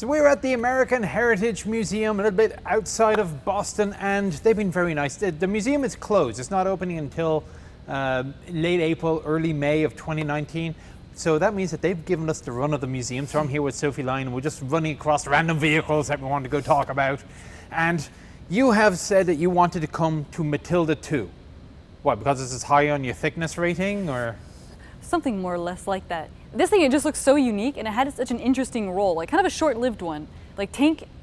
So we're at the American Heritage Museum, a little bit outside of Boston, and they've been very nice. The museum is closed. It's not opening until late April, early May of 2019. So that means that they've given us the run of the museum. So I'm here with Sofilein, and we're just running across random vehicles that we want to go talk about. And you have said that you wanted to come to Matilda 2. Why, because this is high on your thickness rating, or? Something more or less like that. This thing, it just looks so unique, and it had such an interesting role, like kind of a short-lived one. Like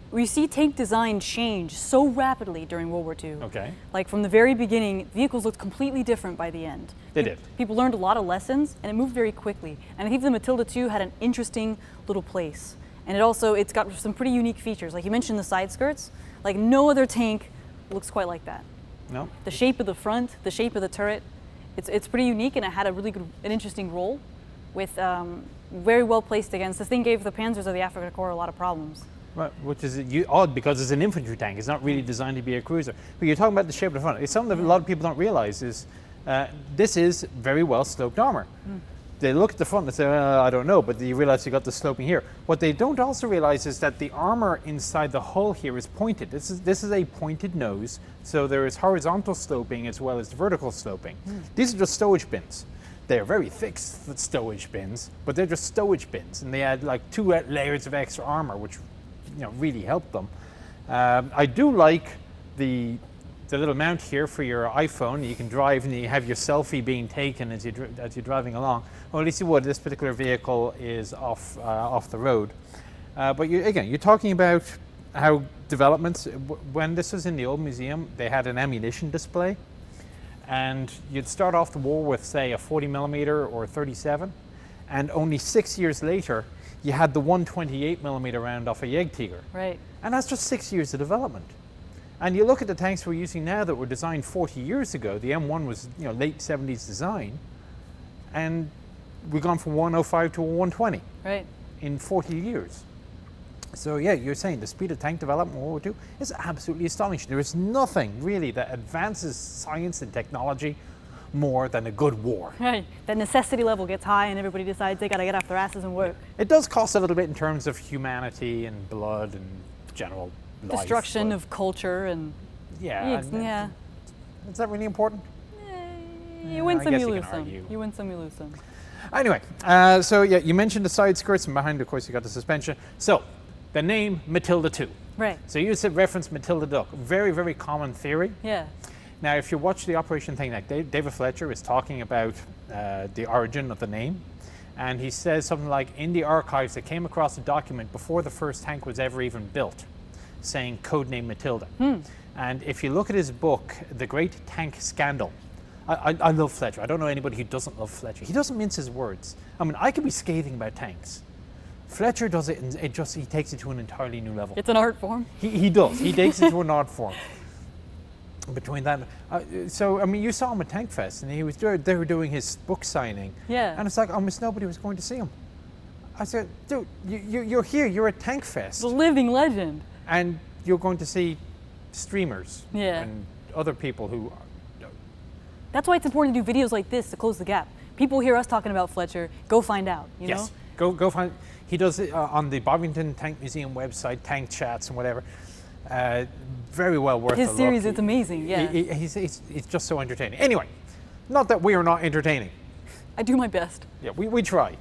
we see tank design change so rapidly during World War II. Okay. Like from the very beginning, vehicles looked completely different by the end. They did. People learned a lot of lessons, and it moved very quickly. And I think the Matilda 2 had an interesting little place. And it's got some pretty unique features. Like you mentioned the side skirts, like no other tank looks quite like that. No. The shape of the front, the shape of the turret, it's pretty unique, and it had an interesting role with very well placed against. This thing gave the Panzers of the African Corps a lot of problems. Right, which is odd because it's an infantry tank. It's not really designed to be a cruiser. But you're talking about the shape of the front. It's something that a lot of people don't realize is this is very well sloped armor. They look at the front and say, I don't know, but you realize you got the sloping here. What they don't also realize is that the armor inside the hull here is pointed. This is a pointed nose, so there is horizontal sloping as well as vertical sloping. These are just stowage bins. They're very thick stowage bins, but they're just stowage bins, and they add like 2 layers of extra armor, which really helped them. I do like the little mount here for your iPhone. You can drive and you have your selfie being taken as you're driving along. Well, at least you would. This particular vehicle is off the road. But you're talking about how developments. When this was in the old museum, they had an ammunition display. And you'd start off the war with, say, a 40mm or a 37, and only 6 years later, you had the 128mm round off a Jagdtiger. Right. And that's just 6 years of development. And you look at the tanks we're using now that were designed 40 years ago. The M1 was, late 70s design, and we've gone from 105 to a 120. Right. In 40 years. So yeah, you're saying the speed of tank development in World War II is absolutely astonishing. There is nothing really that advances science and technology more than a good war. Right. The necessity level gets high and everybody decides they gotta get off their asses and work. It does cost a little bit in terms of humanity and blood and general life. Destruction of culture and... Yeah. Yeah. Is that really important? You win some, you lose some. Argue. You win some, you lose some. Anyway, so yeah, you mentioned the side skirts, and behind, of course, you got the suspension. So, the name Matilda 2. Right. So you said reference Matilda the Duck. Very, very common theory. Yeah. Now, if you watch the operation thing, like David Fletcher is talking about the origin of the name, and he says something like, in the archives, they came across a document before the first tank was ever even built, saying codename Matilda. And if you look at his book, The Great Tank Scandal, I love Fletcher. I don't know anybody who doesn't love Fletcher. He doesn't mince his words. I mean, I could be scathing about tanks. Fletcher does it, and he takes it to an entirely new level. It's an art form. He does. He takes it to an art form. Between that, so I mean, you saw him at Tank Fest, and they were doing his book signing. Yeah. And it's like almost nobody was going to see him. I said, dude, you're here. You're at Tank Fest. The living legend. And you're going to see streamers. Yeah. And other people who. That's why it's important to do videos like this to close the gap. People hear us talking about Fletcher. Go find out. You Yes. know? Go find. He does it on the Bovington Tank Museum website, Tank Chats and whatever. Very well worth his a series. look. It's amazing. Yeah. He's just so entertaining. Anyway, not that we are not entertaining. I do my best. Yeah, we try.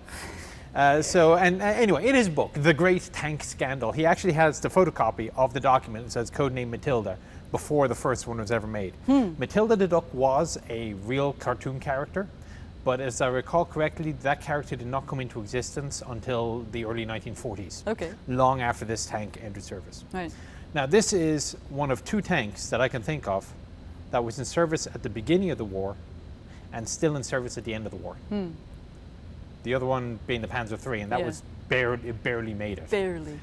Anyway, in his book, The Great Tank Scandal, he actually has the photocopy of the document that says codename Matilda before the first one was ever made. Matilda the Duck was a real cartoon character, but as I recall correctly, that character did not come into existence until the early 1940s. Okay. Long after this tank entered service. Right. Now, this is one of 2 tanks that I can think of that was in service at the beginning of the war and still in service at the end of the war. The other one being the Panzer III, and that was barely made it. Barely.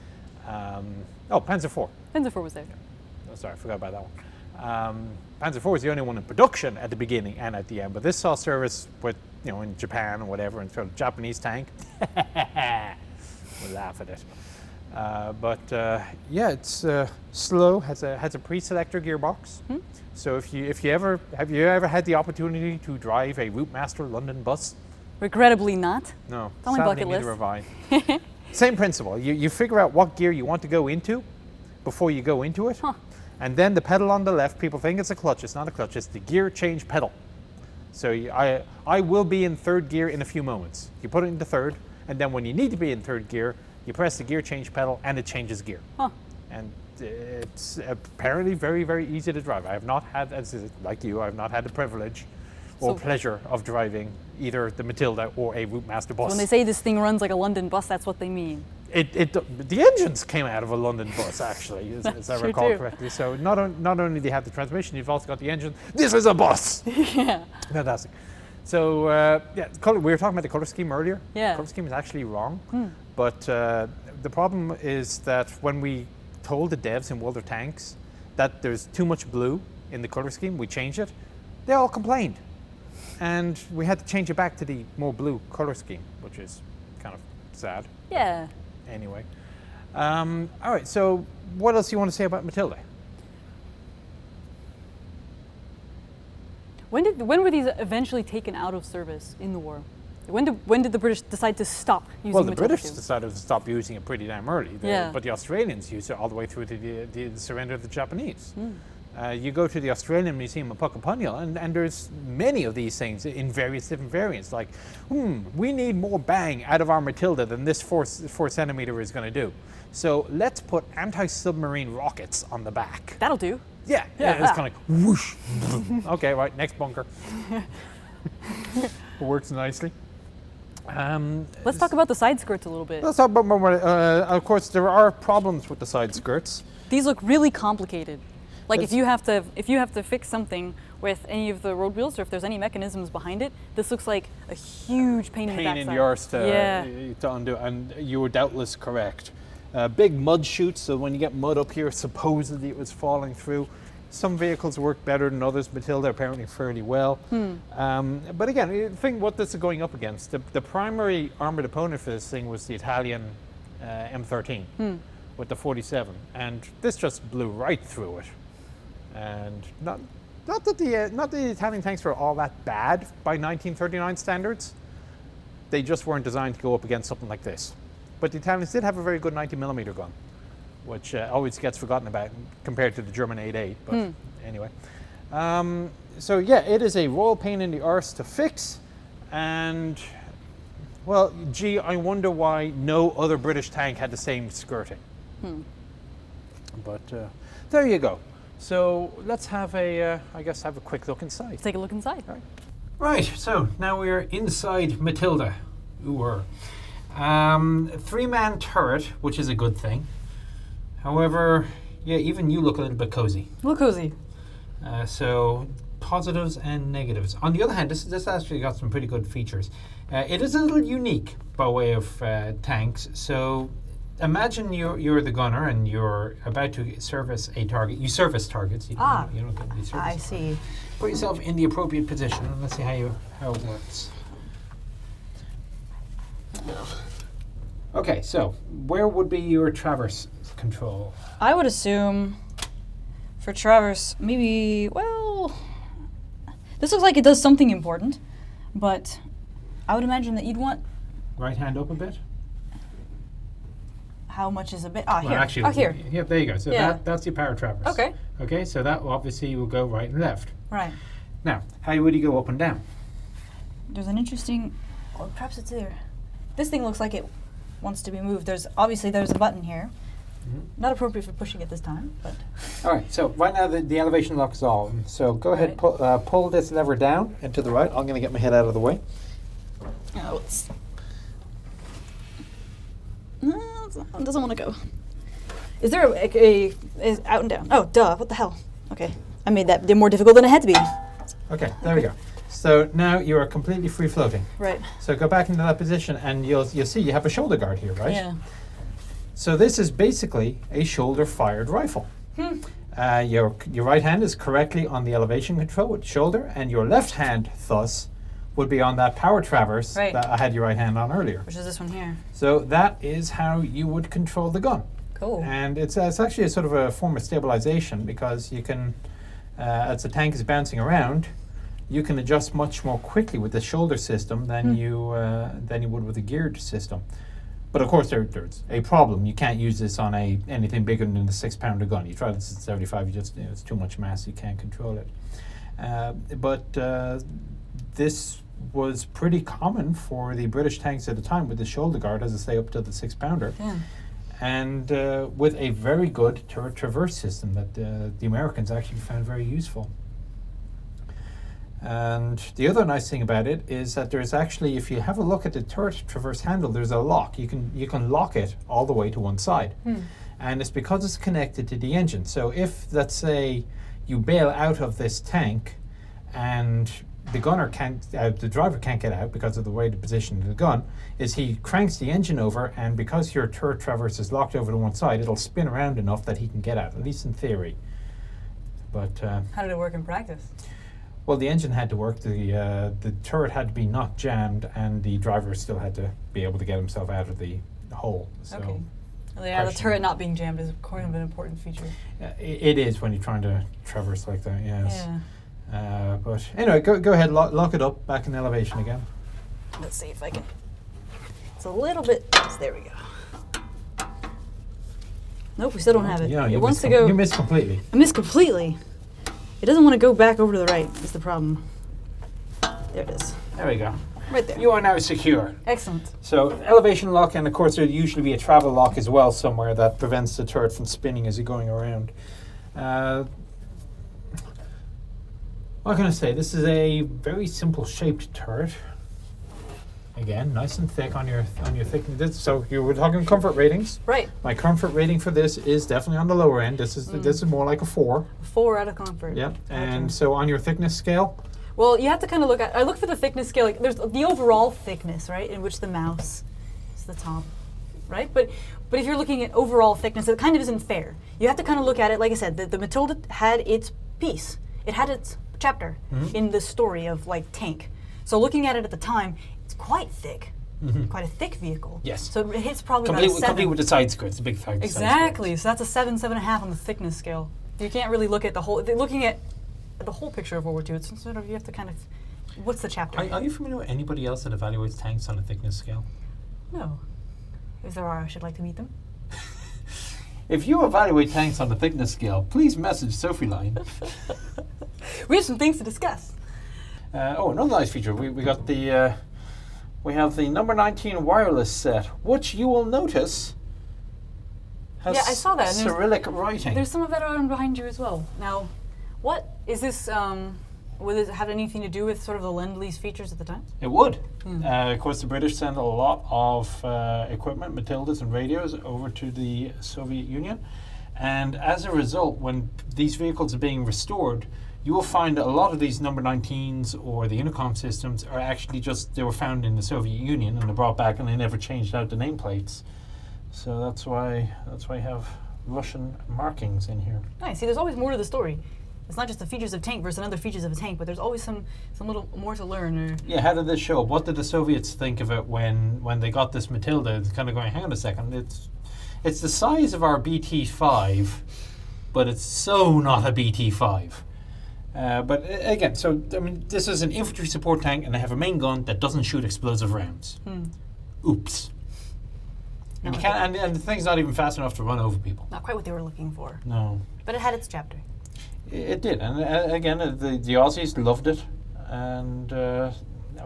Panzer IV. Panzer IV was there. Oh, sorry, I forgot about that one. Panzer IV was the only one in production at the beginning and at the end, but this saw service with, in Japan or whatever, and so Japanese tank. We'll laugh at it. It's slow. Has a pre-selector gearbox. So if you ever had the opportunity to drive a Route Master London bus? Regrettably not. No, It's on my bucket list. neither have I. Same principle. You figure out what gear you want to go into before you go into it. Huh. And then the pedal on the left, people think it's a clutch. It's not a clutch. It's the gear change pedal. So I will be in third gear in a few moments. You put it into third, and then when you need to be in third gear, you press the gear change pedal, and it changes gear. Huh. And it's apparently very, very easy to drive. I have not had, like you, I have not had the privilege or pleasure of driving either the Matilda or a Route Master bus. When they say this thing runs like a London bus, that's what they mean. The engines came out of a London bus, actually, as I recall correctly. So not only do you have the transmission, you've also got the engine. This is a bus. Yeah. Fantastic. So we were talking about the color scheme earlier. Yeah. The color scheme is actually wrong. But the problem is that when we told the devs in World of Tanks that there's too much blue in the color scheme, we changed it. They all complained, and we had to change it back to the more blue color scheme, which is kind of sad. Yeah. Anyway, all right. So, what else do you want to say about Matilda? When were these eventually taken out of service in the war? When did the British decide to stop using Well, the Matilda British tubes? decided to stop using it pretty damn early. Yeah. But the Australians used it all the way through to the surrender of the Japanese. You go to the Australian Museum in Puckapunyal, and there's many of these things in various different variants. Like, we need more bang out of our Matilda than this 4 centimeter is going to do. So let's put anti-submarine rockets on the back. That'll do. Yeah. It's kind of like whoosh. Okay, right, next bunker. Works nicely. Let's talk about the side skirts a little bit. Let's talk about more. Of course, there are problems with the side skirts. These look really complicated. Like if you have to fix something with any of the road wheels, or if there's any mechanisms behind it, this looks like a huge pain in the backside. Pain in the arse to undo, and you were doubtless correct. Big mud chutes, so when you get mud up here, supposedly it was falling through. Some vehicles work better than others. Matilda apparently fairly well. But again, you think what this is going up against. The primary armored opponent for this thing was the Italian M13 with the 47, and this just blew right through it. And not that the Italian tanks were all that bad by 1939 standards. They just weren't designed to go up against something like this. But the Italians did have a very good 90mm gun, which always gets forgotten about compared to the German 8.8. But anyway, so yeah, it is a royal pain in the arse to fix, and well, gee, I wonder why no other British tank had the same skirting. But there you go. So let's have a quick look inside. Let's take a look inside. Right. So now we are inside Matilda. Ooh. 3-man turret, which is a good thing. However, yeah, even you look a little bit cozy. A little cozy. So positives and negatives. On the other hand, this actually got some pretty good features. It is a little unique by way of tanks. So imagine you're the gunner and you're about to service a target. You service targets. You don't get these service. I see. Put yourself in the appropriate position and let's see how it works. Okay, so where would be your traverse control? I would assume for traverse, maybe, well, this looks like it does something important, but I would imagine that you'd want... Right hand up a bit? How much is a bit? Well, Here. actually, Here. Yeah, there you go. So Yeah. that's your power traverse. Okay. Okay, so that obviously will go right and left. Right. Now, how would you go up and down? There's an interesting... Oh, perhaps it's there. This thing looks like it wants to be moved. There's a button here. Not appropriate for pushing it this time, but... All right, so right now the elevation lock is on. So go ahead, pull this lever down and to the right. I'm going to get my head out of the way. Oh, no, it doesn't want to go. Is there is out and down? Oh, duh, what the hell? Okay, I made that more difficult than it had to be. Okay, there we go. So now you are completely free floating. Right. So go back into that position and you'll see you have a shoulder guard here, right? Yeah. So this is basically a shoulder-fired rifle. Your right hand is correctly on the elevation control with the shoulder, and your left hand, thus, would be on that power traverse that I had your right hand on earlier. Which is this one here. So that is how you would control the gun. Cool. And it's actually a sort of a form of stabilization because you can, as the tank is bouncing around, you can adjust much more quickly with the shoulder system than you would with the geared system. But of course, there's a problem. You can't use this on anything bigger than the 6-pounder gun. You try this at 75, it's too much mass. You can't control it. But this was pretty common for the British tanks at the time with the shoulder guard, as I say, up to the 6-pounder. Yeah. And with a very good turret traverse system that the Americans actually found very useful. And the other nice thing about it is that there's actually, if you have a look at the turret traverse handle, there's a lock. You can lock it all the way to one side. And it's because it's connected to the engine. So if, let's say, you bail out of this tank and the gunner the driver can't get out because of the way the position of the gun, is he cranks the engine over, and because your turret traverse is locked over to one side, it'll spin around enough that he can get out, at least in theory. But how did it work in practice? Well, the engine had to work, the turret had to be not jammed, and the driver still had to be able to get himself out of the hole. So Okay. Well, yeah, the turret not being jammed is kind of an important feature. it is when you're trying to traverse like that, yes. Yeah. But anyway, go ahead, lock it up, back in elevation again. Let's see if I can. It's a little bit. There we go. Nope, we still don't have it. Yeah, it wants to go. You missed completely. I missed completely. It doesn't want to go back over to the right. Is the problem? There it is. There we go. Right there. You are now secure. Excellent. So elevation lock, and of course there'd usually be a travel lock as well somewhere that prevents the turret from spinning as you're going around. What can I say? This is a very simple shaped turret. Again, nice and thick on your thickness. So you were talking comfort ratings. Right. My comfort rating for this is definitely on the lower end. This is more like a 4. 4 out of comfort. Yep. And so on your thickness scale. Well, you have to kind of look at. I look for the thickness scale. Like there's the overall thickness, right, in which the mouse is the top, right? But if you're looking at overall thickness, it kind of isn't fair. You have to kind of look at it. Like I said, the Matilda had its piece. It had its chapter in the story of like tank. So looking at it at the time, it's quite thick, quite a thick vehicle. Yes. So it hits probably about a 7. Complete with the side skirts, the big side Exactly. So that's a 7, 7.5 on the thickness scale. You can't really look at the whole. Looking at the whole picture of World War II, it's sort of you have to kind of. What's the chapter? Are you familiar with anybody else that evaluates tanks on a thickness scale? No. If there are, I should like to meet them. If you evaluate tanks on the thickness scale, please message Sofilein. We have some things to discuss. Another nice feature. We got the we have the number 19 wireless set, which you will notice has I saw that. Cyrillic writing. There's some of that on behind you as well. Now, what is this? Would it have anything to do with sort of the Lend-Lease features at the time? It would. Of course, the British sent a lot of equipment, Matildas and radios, over to the Soviet Union. And as a result, when these vehicles are being restored, you will find a lot of these number 19s or the intercom systems are actually they were found in the Soviet Union and they're brought back and they never changed out the nameplates. So that's why you have Russian markings in here. Nice. See, there's always more to the story. It's not just the features of tank versus other features of a tank, but there's always some little more to learn. Or yeah, how did this show up? What did the Soviets think of it when they got this Matilda? It's kind of going, hang on a second, it's the size of our BT-5, but it's so not a BT-5. But again, so I mean, this is an infantry support tank, and they have a main gun that doesn't shoot explosive rounds. Oops. And, and the thing's not even fast enough to run over people. not quite what they were looking for. No. But it had its chapter. It did, and again, the Aussies loved it, and I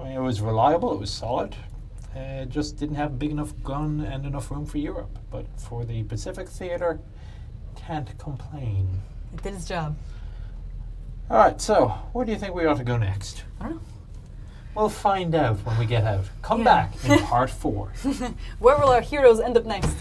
mean, it was reliable, it was solid. It just didn't have a big enough gun and enough room for Europe. But for the Pacific theater, can't complain. It did its job. All right, so where do you think we ought to go next? I don't know. We'll find out when we get out. Come Yeah. back in part 4. Where will our heroes end up next?